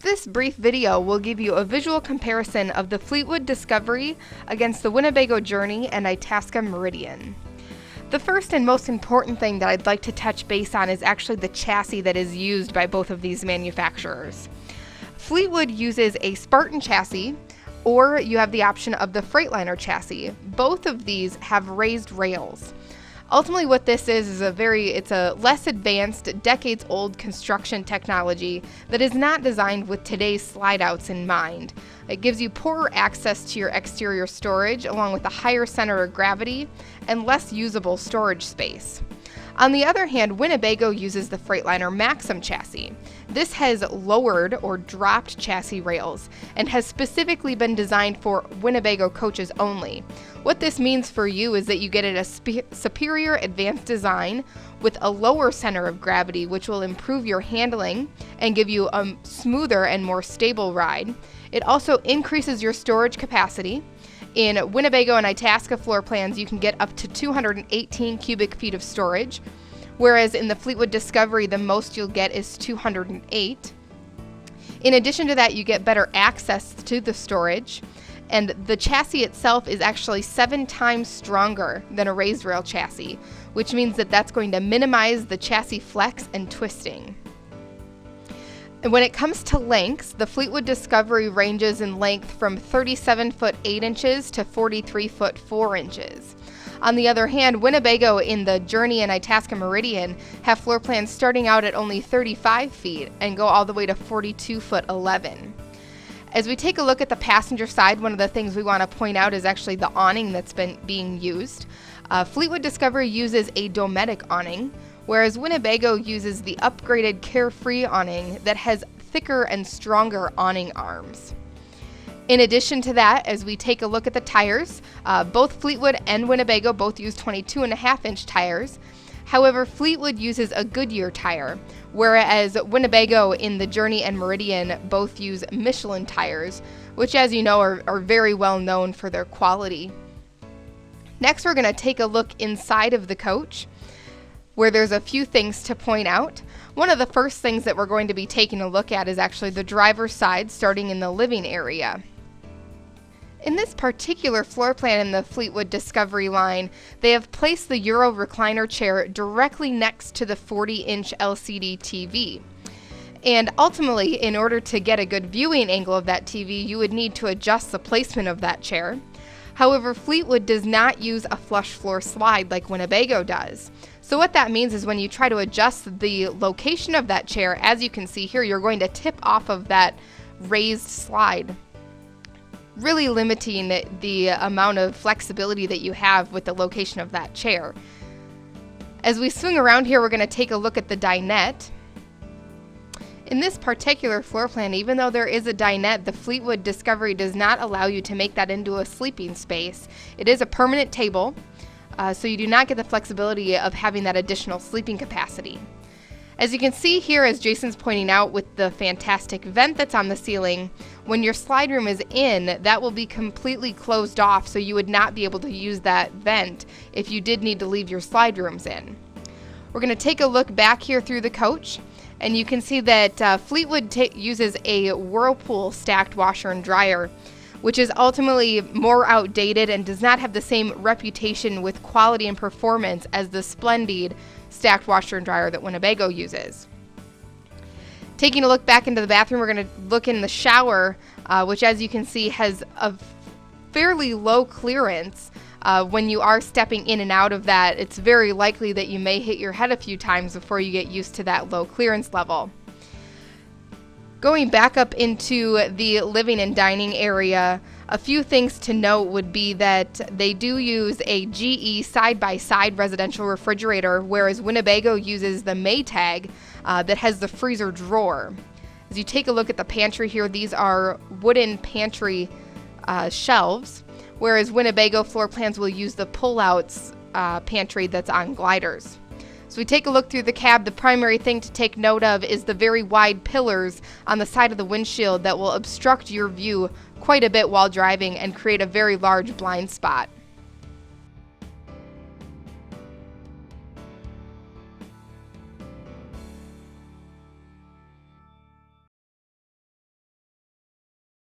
This brief video will give you a visual comparison of the Fleetwood Discovery against the Winnebago Journey and Itasca Meridian. The first and most important thing that I'd like to touch base on is actually the chassis that is used by both of these manufacturers. Fleetwood uses a Spartan chassis, or you have the option of the Freightliner chassis. Both of these have raised rails. Ultimately what this is it's a less advanced, decades-old construction technology that is not designed with today's slide-outs in mind. It gives you poorer access to your exterior storage, along with a higher center of gravity and less usable storage space. On the other hand, Winnebago uses the Freightliner Maxim chassis. This has lowered or dropped chassis rails and has specifically been designed for Winnebago coaches only. What this means for you is that you get a superior advanced design with a lower center of gravity, which will improve your handling and give you a smoother and more stable ride. It also increases your storage capacity. In Winnebago and Itasca floor plans, you can get up to 218 cubic feet of storage, whereas in the Fleetwood Discovery, the most you'll get is 208. In addition to that, you get better access to the storage, and the chassis itself is actually 7 times stronger than a raised rail chassis, which means that that's going to minimize the chassis flex and twisting. And when it comes to lengths, the Fleetwood Discovery ranges in length from 37 foot 8 inches to 43 foot 4 inches. On the other hand, Winnebago in the Journey and Itasca Meridian have floor plans starting out at only 35 feet and go all the way to 42 foot 11. As we take a look at the passenger side, one of the things we want to point out is actually the awning that's been being used. Fleetwood Discovery uses a Dometic awning, whereas Winnebago uses the upgraded Carefree awning that has thicker and stronger awning arms. In addition to that, as we take a look at the tires, both Fleetwood and Winnebago both use 22.5-inch tires. However, Fleetwood uses a Goodyear tire, whereas Winnebago in the Journey and Meridian both use Michelin tires, which, as you know, are very well known for their quality. Next, we're going to take a look inside of the coach, where there's a few things to point out. One of the first things that we're going to be taking a look at is actually the driver's side, starting in the living area. In this particular floor plan in the Fleetwood Discovery line, they have placed the Euro recliner chair directly next to the 40-inch LCD TV. And ultimately, in order to get a good viewing angle of that TV, you would need to adjust the placement of that chair. However, Fleetwood does not use a flush floor slide like Winnebago does. So what that means is when you try to adjust the location of that chair, as you can see here, you're going to tip off of that raised slide, really limiting the amount of flexibility that you have with the location of that chair. As we swing around here, we're going to take a look at the dinette. In this particular floor plan, even though there is a dinette, the Fleetwood Discovery does not allow you to make that into a sleeping space. It is a permanent table, so you do not get the flexibility of having that additional sleeping capacity. As you can see here, as Jason's pointing out with the fantastic vent that's on the ceiling, when your slide room is in, that will be completely closed off, so you would not be able to use that vent if you did need to leave your slide rooms in. We're going to take a look back here through the coach, and you can see that Fleetwood uses a Whirlpool stacked washer and dryer, which is ultimately more outdated and does not have the same reputation with quality and performance as the Splendid stacked washer and dryer that Winnebago uses. Taking a look back into the bathroom, we're going to look in the shower, which, as you can see, has a fairly low clearance. When you are stepping in and out of that, it's very likely that you may hit your head a few times before you get used to that low clearance level. Going back up into the living and dining area, a few things to note would be that they do use a GE side-by-side residential refrigerator, whereas Winnebago uses the Maytag that has the freezer drawer. As you take a look at the pantry here, these are wooden pantry shelves, whereas Winnebago floor plans will use the pull-outs pantry that's on gliders. So we take a look through the cab. The primary thing to take note of is the very wide pillars on the side of the windshield that will obstruct your view quite a bit while driving and create a very large blind spot.